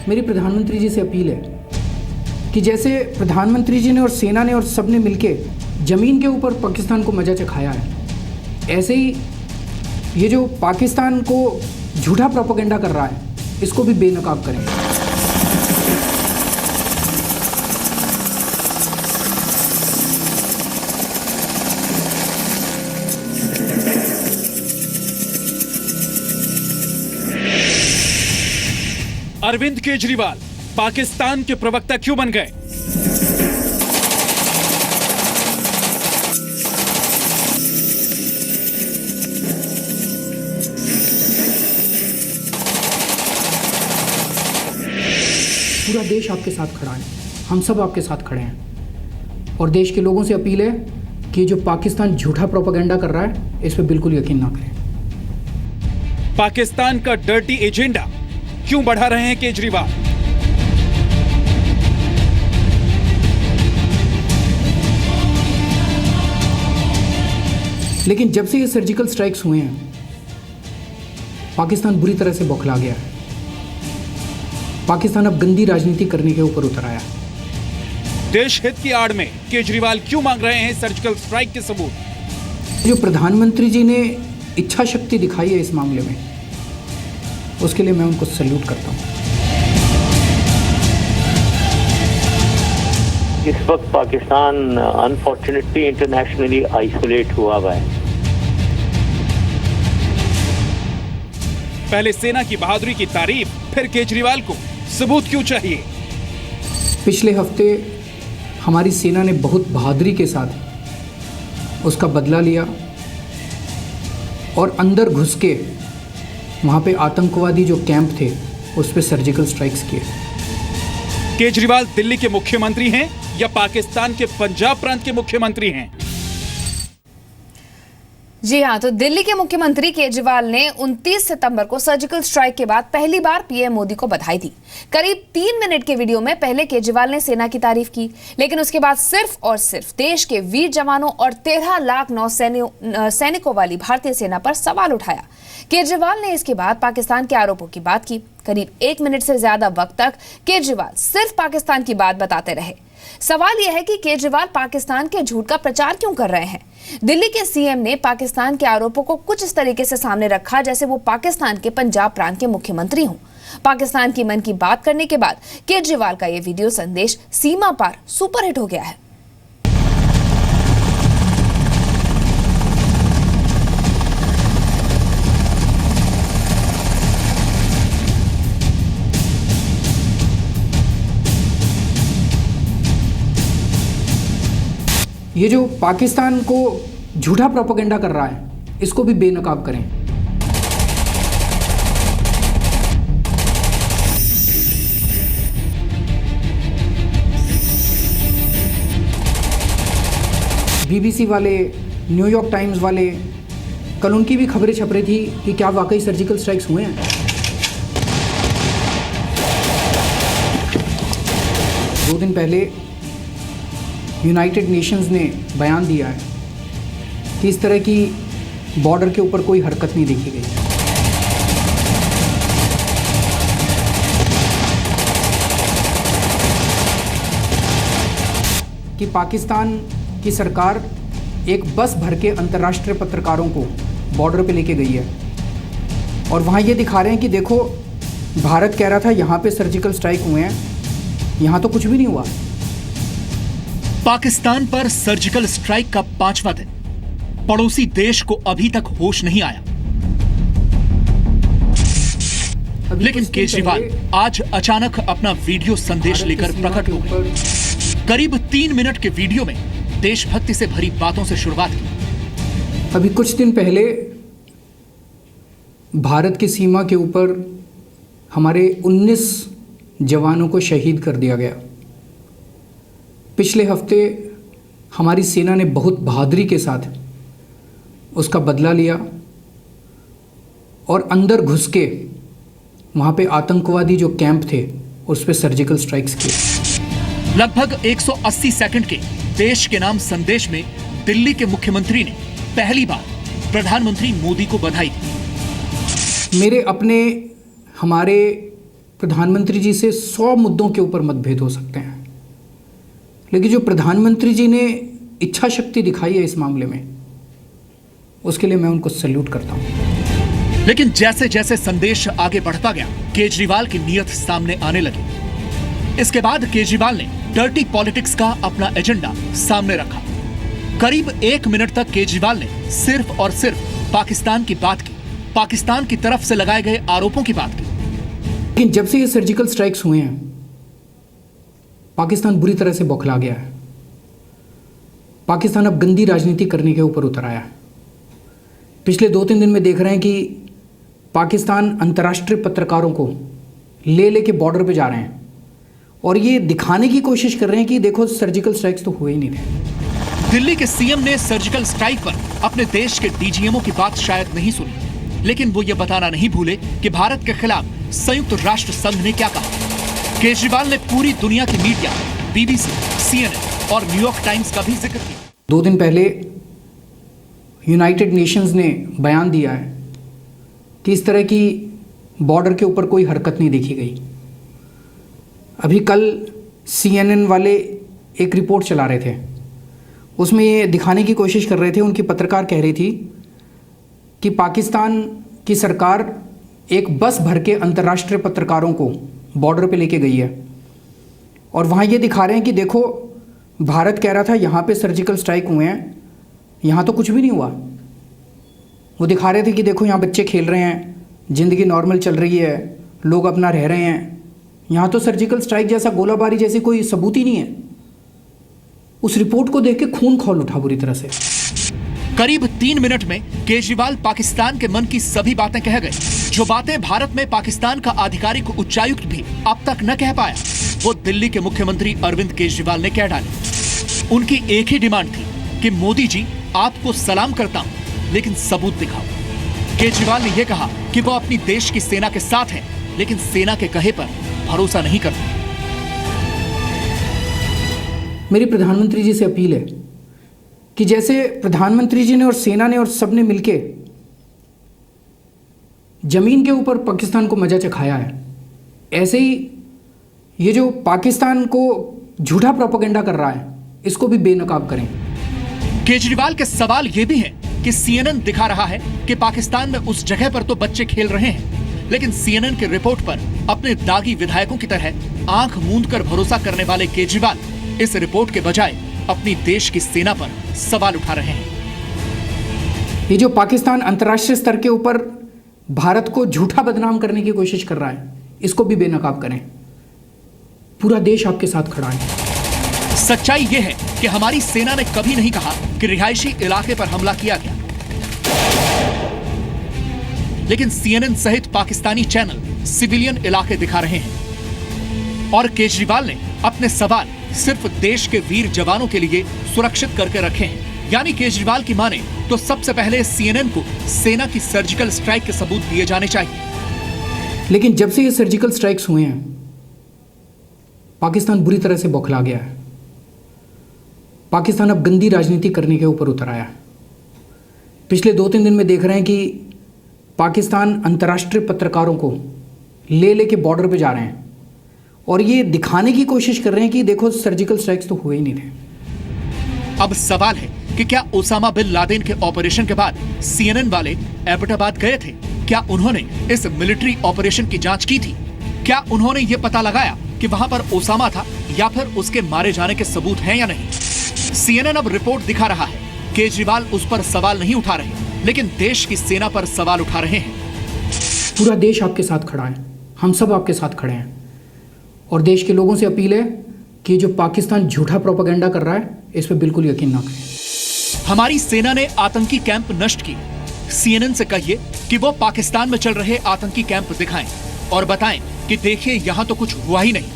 मेरी प्रधानमंत्री जी से अपील है कि जैसे प्रधानमंत्री जी ने और सेना ने और सब ने मिलके ज़मीन के ऊपर पाकिस्तान को मजा चखाया है, ऐसे ही ये जो पाकिस्तान को झूठा प्रोपेगेंडा कर रहा है इसको भी बेनकाब करें। अरविंद केजरीवाल पाकिस्तान के प्रवक्ता क्यों बन गए? पूरा देश आपके साथ खड़ा है, हम सब आपके साथ खड़े हैं और देश के लोगों से अपील है कि जो पाकिस्तान झूठा प्रोपेगेंडा कर रहा है इस पर बिल्कुल यकीन ना करें। पाकिस्तान का डर्टी एजेंडा क्यों बढ़ा रहे हैं केजरीवाल? लेकिन जब से ये सर्जिकल स्ट्राइक्स हुए हैं पाकिस्तान बुरी तरह से बौखला गया है। पाकिस्तान अब गंदी राजनीति करने के ऊपर उतर आया है। देश हित की आड़ में केजरीवाल क्यों मांग रहे हैं सर्जिकल स्ट्राइक के सबूत? जो प्रधानमंत्री जी ने इच्छा शक्ति दिखाई है इस मामले में, उसके लिए मैं उनको सैल्यूट करता हूं। इस वक्त पाकिस्तान अनफॉर्चुनेटली इंटरनेशनली आइसोलेट हुआ है। पहले सेना की बहादुरी की तारीफ, फिर केजरीवाल को सबूत क्यों चाहिए? पिछले हफ्ते हमारी सेना ने बहुत बहादुरी के साथ उसका बदला लिया और अंदर घुस के वहाँ पे आतंकवादी जो कैंप थे उस पर सर्जिकल स्ट्राइक्स किए। केजरीवाल दिल्ली के मुख्यमंत्री हैं या पाकिस्तान के पंजाब प्रांत के मुख्यमंत्री हैं? जी हाँ, तो दिल्ली के मुख्यमंत्री केजरीवाल ने 29 सितंबर को सर्जिकल स्ट्राइक के बाद पहली बार पीएम मोदी को बधाई दी। करीब 3 मिनट के वीडियो में पहले केजरीवाल ने सेना की तारीफ की, लेकिन उसके बाद सिर्फ और सिर्फ देश के वीर जवानों और 13 लाख सैनिकों वाली भारतीय सेना पर सवाल उठाया। केजरीवाल ने इसके बाद पाकिस्तान के आरोपों की बात की। करीब 1 मिनट से ज्यादा वक्त तक केजरीवाल सिर्फ पाकिस्तान की बात बताते रहे। सवाल यह है कि केजरीवाल पाकिस्तान के झूठ का प्रचार क्यों कर रहे हैं? दिल्ली के सीएम ने पाकिस्तान के आरोपों को कुछ इस तरीके से सामने रखा जैसे वो पाकिस्तान के पंजाब प्रांत के मुख्यमंत्री हों। पाकिस्तान की मन की बात करने के बाद केजरीवाल का ये वीडियो संदेश सीमा पार सुपरहिट हो गया है। ये जो पाकिस्तान को झूठा प्रोपेगेंडा कर रहा है इसको भी बेनकाब करें। बीबीसी वाले, न्यूयॉर्क टाइम्स वाले, कल उनकी भी खबरें छप रही थी कि क्या वाकई सर्जिकल स्ट्राइक्स हुए हैं। 2 दिन पहले यूनाइटेड नेशंस ने बयान दिया है कि इस तरह की बॉर्डर के ऊपर कोई हरकत नहीं देखी गई। कि पाकिस्तान की सरकार एक बस भर के अंतर्राष्ट्रीय पत्रकारों को बॉर्डर पे लेके गई है और वहाँ ये दिखा रहे हैं कि देखो, भारत कह रहा था यहाँ पे सर्जिकल स्ट्राइक हुए हैं, यहाँ तो कुछ भी नहीं हुआ। पाकिस्तान पर सर्जिकल स्ट्राइक का 5वां दिन, पड़ोसी देश को अभी तक होश नहीं आया। लेकिन केजरीवाल आज अचानक अपना वीडियो संदेश लेकर प्रकट हो गए। करीब 3 मिनट के वीडियो में देशभक्ति से भरी बातों से शुरुआत की। अभी कुछ दिन पहले भारत की सीमा के ऊपर हमारे 19 जवानों को शहीद कर दिया गया। पिछले हफ्ते हमारी सेना ने बहुत बहादुरी के साथ उसका बदला लिया और अंदर घुस के वहाँ पे आतंकवादी जो कैंप थे उस पर सर्जिकल स्ट्राइक्स किए। लगभग 180 सेकंड के देश के नाम संदेश में दिल्ली के मुख्यमंत्री ने पहली बार प्रधानमंत्री मोदी को बधाई दी। मेरे अपने हमारे प्रधानमंत्री जी से 100 मुद्दों के ऊपर मतभेद हो सकते हैं, लेकिन जो प्रधानमंत्री जी ने इच्छा शक्ति दिखाई है इस मामले में, उसके लिए मैं उनको सैल्यूट करता हूं। लेकिन जैसे जैसे संदेश आगे बढ़ता गया, केजरीवाल की नीयत सामने आने लगी। इसके बाद केजरीवाल ने डर्टी पॉलिटिक्स का अपना एजेंडा सामने रखा। करीब 1 मिनट तक केजरीवाल ने सिर्फ और सिर्फ पाकिस्तान की बात की, पाकिस्तान की तरफ से लगाए गए आरोपों की बात की। लेकिन जब से ये सर्जिकल स्ट्राइक्स हुए हैं, पाकिस्तान बुरी तरह से बौखला गया है। पाकिस्तान अब गंदी राजनीति करने के ऊपर उतर आया है। पिछले 2-3 दिन में देख रहे हैं कि पाकिस्तान अंतर्राष्ट्रीय पत्रकारों को ले के बॉर्डर पे जा रहे हैं और ये दिखाने की कोशिश कर रहे हैं कि देखो सर्जिकल स्ट्राइक्स तो हुए ही नहीं थे। दिल्ली के सीएम ने सर्जिकल स्ट्राइक पर अपने देश के डीजीएमओ की बात शायद नहीं सुनी, लेकिन वो ये बताना नहीं भूले कि भारत के खिलाफ संयुक्त राष्ट्र संघ ने क्या कहा। केजरीवाल ने पूरी दुनिया की मीडिया, बीबीसी, CNN और न्यूयॉर्क टाइम्स का भी जिक्र किया। 2 दिन पहले यूनाइटेड नेशंस ने बयान दिया है कि इस तरह की बॉर्डर के ऊपर कोई हरकत नहीं देखी गई। अभी कल CNN वाले एक रिपोर्ट चला रहे थे, उसमें ये दिखाने की कोशिश कर रहे थे, उनकी पत्रकार कह रही थी कि पाकिस्तान की सरकार एक बस भर के अंतर्राष्ट्रीय पत्रकारों को बॉर्डर पे लेके गई है और वहाँ ये दिखा रहे हैं कि देखो भारत कह रहा था यहाँ पे सर्जिकल स्ट्राइक हुए हैं, यहाँ तो कुछ भी नहीं हुआ। वो दिखा रहे थे कि देखो यहाँ बच्चे खेल रहे हैं, ज़िंदगी नॉर्मल चल रही है, लोग अपना रह रहे हैं, यहाँ तो सर्जिकल स्ट्राइक जैसा गोलाबारी जैसी कोई सबूत ही नहीं है। उस रिपोर्ट को देख के खून खौल उठा बुरी तरह से। करीब 3 मिनट में केजरीवाल पाकिस्तान के मन की सभी बातें कह गए, जो बातें भारत में पाकिस्तान का आधिकारिक उच्चायुक्त भी अब तक न कह पाया, वो दिल्ली के मुख्यमंत्री अरविंद केजरीवाल ने कह डाली। उनकी एक ही डिमांड थी कि मोदी जी आपको सलाम करता हूं, लेकिन सबूत दिखाओ। केजरीवाल ने यह कहा कि वो अपनी देश की सेना के साथ हैं, लेकिन सेना के कहे पर भरोसा नहीं करते। मेरी प्रधानमंत्री जी से अपील है कि जैसे प्रधानमंत्री जी ने और सेना ने और सबने मिलके जमीन के ऊपर पाकिस्तान को मजा चखाया है, ऐसे ही ये जो पाकिस्तान को झूठा प्रोपेगेंडा कर रहा है, इसको भी बेनकाब करें। केजरीवाल के सवाल ये भी हैं कि CNN दिखा रहा है कि पाकिस्तान में उस जगह पर तो बच्चे खेल रहे हैं, लेकिन CNN की रिपोर्ट पर अपने दागी विधायकों की तरह आंख मूंद कर भरोसा करने वाले केजरीवाल इस रिपोर्ट के बजाय अपनी देश की सेना पर सवाल उठा रहे हैं। ये जो पाकिस्तान अंतर्राष्ट्रीय स्तर के ऊपर भारत को झूठा बदनाम करने की कोशिश कर रहा है, इसको भी बेनकाब करें। पूरा देश आपके साथ खड़ा है। सच्चाई यह है कि हमारी सेना ने कभी नहीं कहा कि रिहायशी इलाके पर हमला किया गया, लेकिन CNN सहित पाकिस्तानी चैनल सिविलियन इलाके दिखा रहे हैं और केजरीवाल ने अपने सवाल सिर्फ देश के वीर जवानों के लिए सुरक्षित करके रखे हैं। यानी केजरीवाल की माने तो सबसे पहले CNN को सेना की सर्जिकल स्ट्राइक के सबूत दिए जाने चाहिए। लेकिन जब से ये सर्जिकल स्ट्राइक्स हुए हैं, पाकिस्तान बुरी तरह से बौखला गया है। पाकिस्तान अब गंदी राजनीति करने के ऊपर उतर आया है। पिछले 2-3 दिन में देख रहे हैं कि पाकिस्तान अंतर्राष्ट्रीय पत्रकारों को ले के बॉर्डर पे जा रहे हैं और ये दिखाने की कोशिश कर रहे हैं कि देखो सर्जिकल स्ट्राइक्स तो हुए ही नहीं थे। अब सवाल है कि क्या ओसामा बिन लादेन के ऑपरेशन के बाद CNN वाले एबटाबाद गए थे? क्या उन्होंने इस मिलिट्री ऑपरेशन की जांच की थी? क्या उन्होंने ये पता लगाया कि वहां पर ओसामा था या फिर उसके मारे जाने के सबूत हैं या नहीं? CNN अब रिपोर्ट दिखा रहा है, केजरीवाल उस पर सवाल नहीं उठा रहे, लेकिन देश की सेना पर सवाल उठा रहे हैं। पूरा देश आपके साथ खड़ा है, हम सब आपके साथ खड़े हैं और देश के लोगों से अपील है कि जो पाकिस्तान झूठा प्रोपेगेंडा कर रहा है, इस पर बिल्कुल यकीन ना करें। हमारी सेना ने आतंकी कैंप नष्ट किए। CNN से कहिए कि वो पाकिस्तान में चल रहे आतंकी कैंप दिखाएं और बताएं कि देखिए यहां तो कुछ हुआ ही नहीं।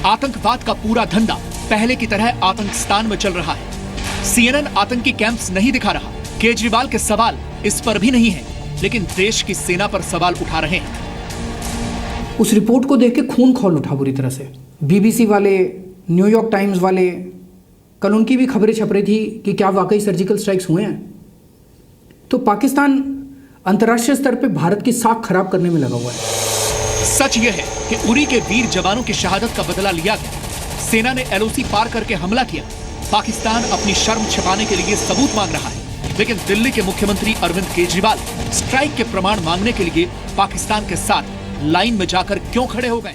आतंकवाद का पूरा धंधा पहले की तरह आतंकिस्तान में चल रहा है। CNN आतंकी कैंप्स नहीं दिखा रहा। केजरीवाल के सवाल इस पर भी नहीं है, लेकिन देश की सेना पर सवाल उठा रहे हैं। उस रिपोर्ट को देख के खून खौल उठा बुरी तरह से। BBC वाले, न्यूयॉर्क टाइम्स वाले, कल उनकी भी खबरें छप रही थी कि क्या वाकई सर्जिकल स्ट्राइक्स हुए हैं। तो पाकिस्तान अंतर्राष्ट्रीय स्तर पे भारत की साख खराब करने में लगा हुआ है। सच यह है कि उरी के वीर जवानों की शहादत का बदला लिया गया। सेना ने एलओसी पार करके हमला किया। पाकिस्तान अपनी शर्म छिपाने के लिए सबूत मांग रहा है, लेकिन दिल्ली के मुख्यमंत्री अरविंद केजरीवाल स्ट्राइक के प्रमाण मांगने के लिए पाकिस्तान के साथ लाइन में जाकर क्यों खड़े हो गए?